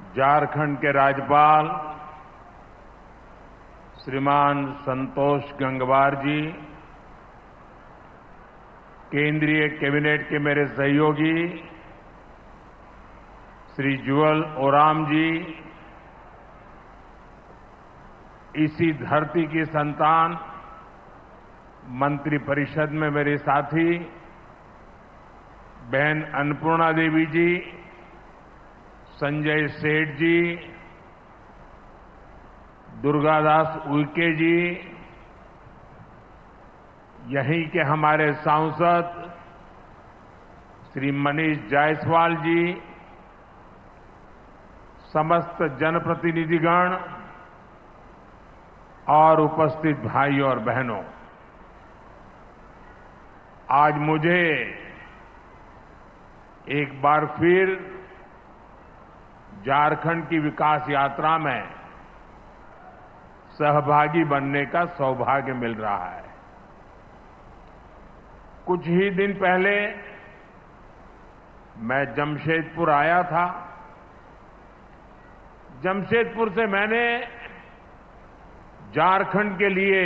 झारखंड के राज्यपाल श्रीमान संतोष गंगवार जी, केंद्रीय कैबिनेट के मेरे सहयोगी श्री जुअल ओराम जी, इसी धरती की संतान मंत्रिपरिषद में मेरे साथी बहन अन्नपूर्णा देवी जी, संजय सेठ जी, दुर्गादास उइके जी, यहीं के हमारे सांसद श्री मनीष जायसवाल जी, समस्त जनप्रतिनिधिगण और उपस्थित भाई और बहनों, आज मुझे एक बार फिर झारखंड की विकास यात्रा में सहभागी बनने का सौभाग्य मिल रहा है। कुछ ही दिन पहले मैं जमशेदपुर आया था। जमशेदपुर से मैंने झारखंड के लिए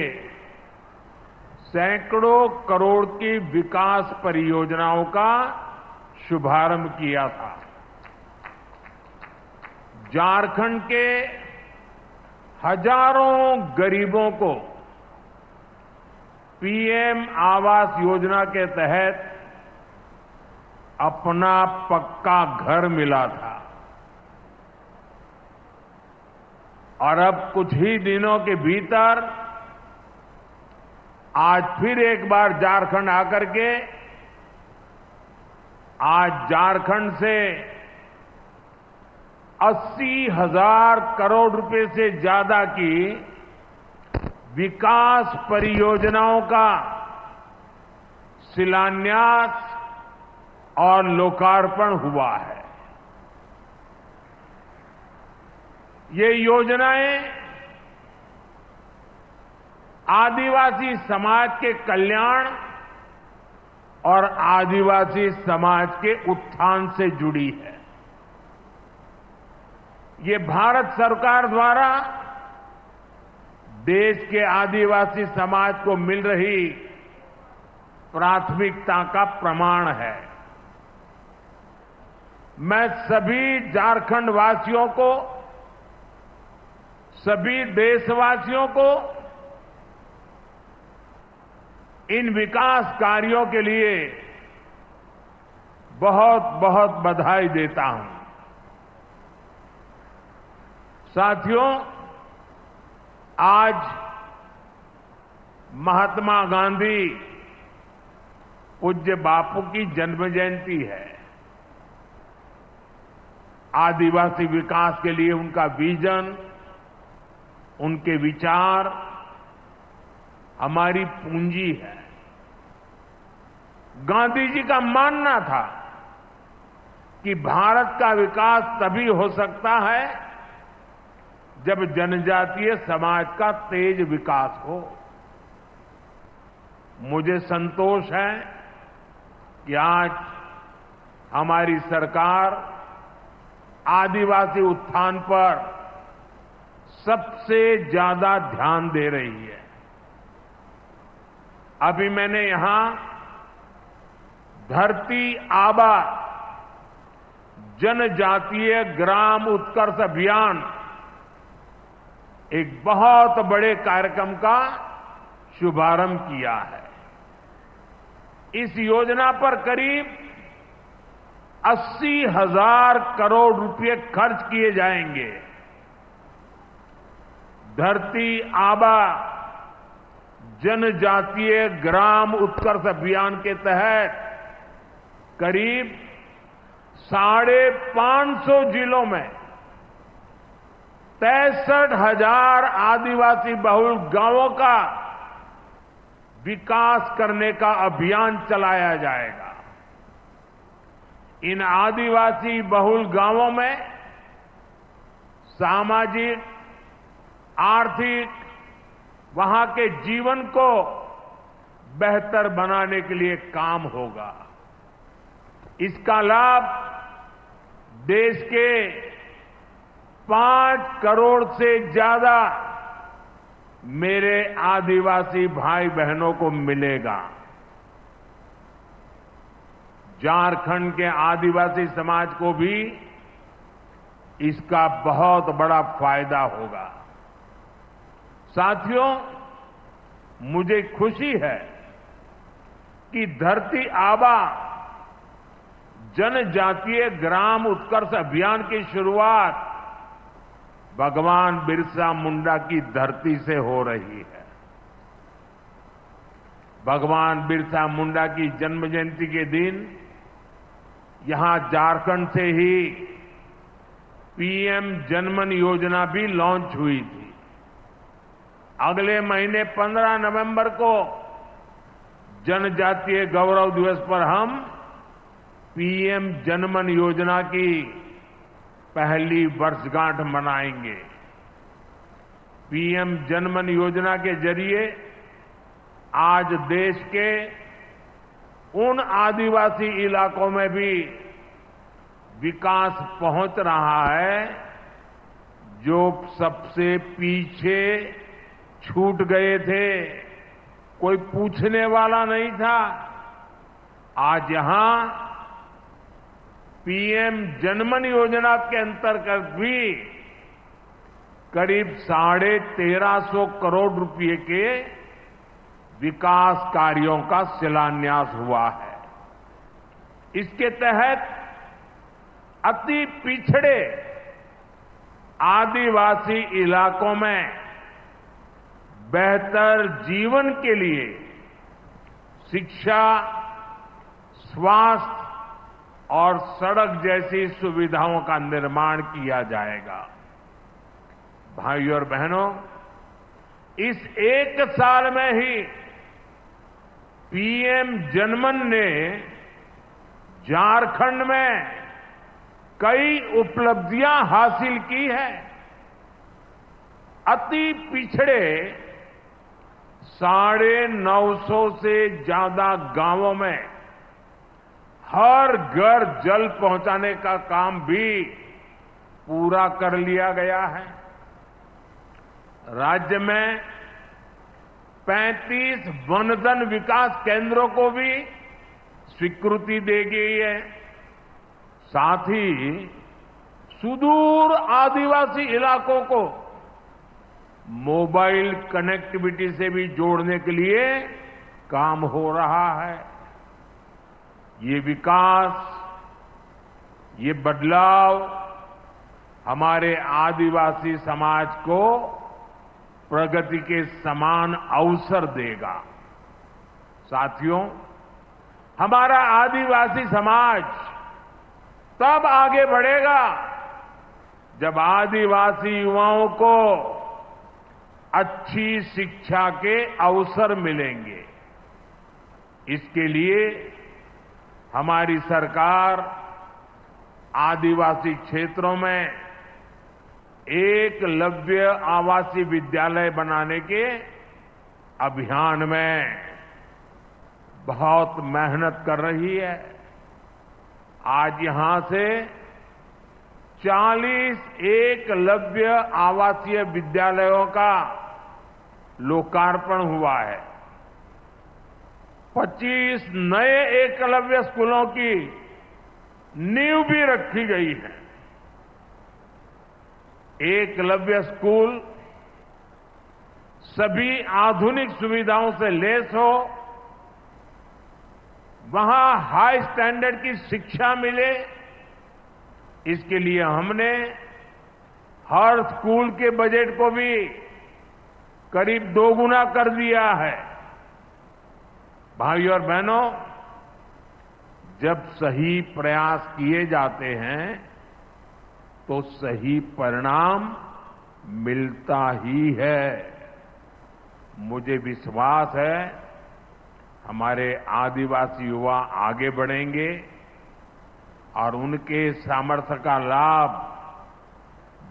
सैकड़ों करोड़ की विकास परियोजनाओं का शुभारंभ किया था। झारखंड के हजारों गरीबों को पीएम आवास योजना के तहत अपना पक्का घर मिला था और अब कुछ ही दिनों के भीतर आज फिर एक बार झारखंड आकर के आज झारखंड से 80,000 करोड़ रुपए से ज्यादा की विकास परियोजनाओं का शिलान्यास और लोकार्पण हुआ है। ये योजनाएं आदिवासी समाज के कल्याण और आदिवासी समाज के उत्थान से जुड़ी है। ये भारत सरकार द्वारा देश के आदिवासी समाज को मिल रही प्राथमिकता का प्रमाण है। मैं सभी झारखंड वासियों को, सभी देशवासियों को इन विकास कार्यों के लिए बहुत बहुत बधाई देता हूं। साथियों, आज महात्मा गांधी पूज्य बापू की जन्म जयंती है। आदिवासी विकास के लिए उनका विजन, उनके विचार हमारी पूंजी है। गांधी जी का मानना था कि भारत का विकास तभी हो सकता है जब जनजातीय समाज का तेज विकास हो। मुझे संतोष है कि आज हमारी सरकार आदिवासी उत्थान पर सबसे ज्यादा ध्यान दे रही है। अभी मैंने यहां धरती आबा जनजातीय ग्राम उत्कर्ष अभियान, एक बहुत बड़े कार्यक्रम का शुभारंभ किया है। इस योजना पर करीब 80,000 करोड़ रुपए खर्च किए जाएंगे। धरती आबा जनजातीय ग्राम उत्कर्ष अभियान के तहत करीब 550 जिलों में 63,000 आदिवासी बहुल गांवों का विकास करने का अभियान चलाया जाएगा। इन आदिवासी बहुल गांवों में सामाजिक, आर्थिक, वहां के जीवन को बेहतर बनाने के लिए काम होगा। इसका लाभ देश के 5 करोड़ से ज्यादा मेरे आदिवासी भाई बहनों को मिलेगा। झारखंड के आदिवासी समाज को भी इसका बहुत बड़ा फायदा होगा। साथियों, मुझे खुशी है कि धरती आबा जनजातीय ग्राम उत्कर्ष अभियान की शुरुआत भगवान बिरसा मुंडा की धरती से हो रही है। भगवान बिरसा मुंडा की जन्म जयंती के दिन यहां झारखंड से ही पीएम जनमन योजना भी लॉन्च हुई थी। अगले महीने 15 नवंबर को जनजातीय गौरव दिवस पर हम पीएम जनमन योजना की पहली वर्षगांठ मनाएंगे। पीएम जनमन योजना के जरिए आज देश के उन आदिवासी इलाकों में भी विकास पहुंच रहा है जो सबसे पीछे छूट गए थे, कोई पूछने वाला नहीं था। आज यहां पीएम जनमन योजना के अंतर्गत भी करीब 1350 करोड़ रुपए के विकास कार्यों का शिलान्यास हुआ है। इसके तहत अति पिछड़े आदिवासी इलाकों में बेहतर जीवन के लिए शिक्षा, स्वास्थ्य और सड़क जैसी सुविधाओं का निर्माण किया जाएगा। भाइयों और बहनों, इस एक साल में ही पीएम जनमन ने झारखंड में कई उपलब्धियां हासिल की है। अति पिछड़े 950 से ज्यादा गांवों में हर घर जल पहुंचाने का काम भी पूरा कर लिया गया है। राज्य में 35 वनधन विकास केंद्रों को भी स्वीकृति दे गई है। साथ ही सुदूर आदिवासी इलाकों को मोबाइल कनेक्टिविटी से भी जोड़ने के लिए काम हो रहा है। ये विकास, ये बदलाव हमारे आदिवासी समाज को प्रगति के समान अवसर देगा। साथियों, हमारा आदिवासी समाज तब आगे बढ़ेगा जब आदिवासी युवाओं को अच्छी शिक्षा के अवसर मिलेंगे। इसके लिए हमारी सरकार आदिवासी क्षेत्रों में एकलव्य आवासीय विद्यालय बनाने के अभियान में बहुत मेहनत कर रही है। आज यहां से 40 एकलव्य आवासीय विद्यालयों का लोकार्पण हुआ है। 25 नए एकलव्य स्कूलों की नींव भी रखी गई है। एकलव्य स्कूल सभी आधुनिक सुविधाओं से लैस हो, वहां हाई स्टैंडर्ड की शिक्षा मिले, इसके लिए हमने हर स्कूल के बजट को भी करीब 2 गुना कर दिया है। भाइयों और बहनों, जब सही प्रयास किए जाते हैं तो सही परिणाम मिलता ही है। मुझे विश्वास है हमारे आदिवासी युवा आगे बढ़ेंगे और उनके सामर्थ्य का लाभ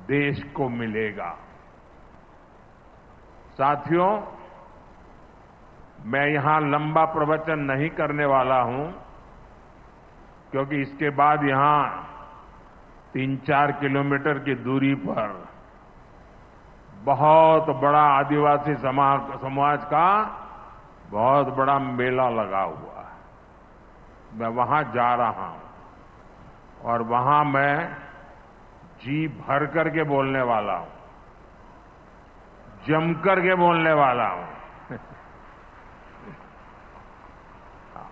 देश को मिलेगा। साथियों, मैं यहां लंबा प्रवचन नहीं करने वाला हूं, क्योंकि इसके बाद यहां 3-4 किलोमीटर की दूरी पर बहुत बड़ा आदिवासी समाज का बहुत बड़ा मेला लगा हुआ है। मैं वहां जा रहा हूं और वहां मैं जी भर करके बोलने वाला हूं, जम करके बोलने वाला हूं।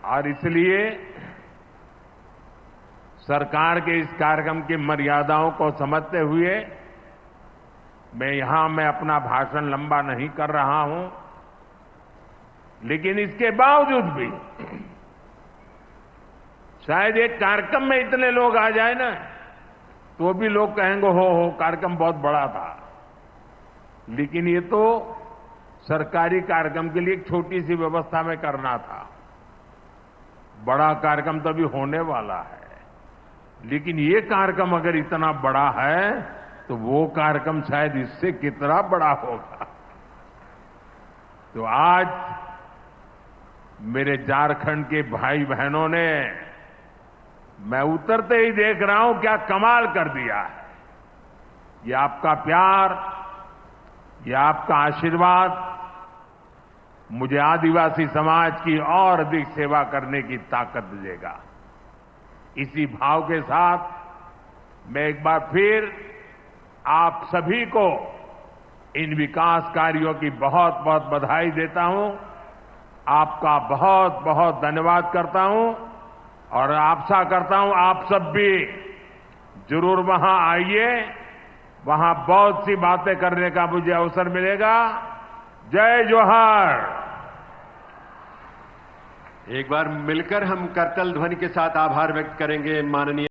और इसलिए सरकार के इस कार्यक्रम की मर्यादाओं को समझते हुए मैं अपना भाषण लंबा नहीं कर रहा हूं, लेकिन इसके बावजूद भी शायद एक कार्यक्रम में इतने लोग आ जाए ना, तो भी लोग कहेंगे हो कार्यक्रम बहुत बड़ा था। लेकिन ये तो सरकारी कार्यक्रम के लिए एक छोटी सी व्यवस्था में करना था। बड़ा कार्यक्रम तो अभी होने वाला है, लेकिन ये कार्यक्रम अगर इतना बड़ा है तो वो कार्यक्रम शायद इससे कितना बड़ा होगा। तो आज मेरे झारखंड के भाई बहनों ने, मैं उतरते ही देख रहा हूं क्या कमाल कर दिया है। ये आपका प्यार, ये आपका आशीर्वाद मुझे आदिवासी समाज की और अधिक सेवा करने की ताकत देगा। इसी भाव के साथ मैं एक बार फिर आप सभी को इन विकास कार्यों की बहुत बहुत बधाई देता हूं, आपका बहुत बहुत धन्यवाद करता हूं और आशा करता हूं आप सब भी जरूर वहां आइए, वहां बहुत सी बातें करने का मुझे अवसर मिलेगा। जय जोहार। एक बार मिलकर हम करतल ध्वनि के साथ आभार व्यक्त करेंगे माननीय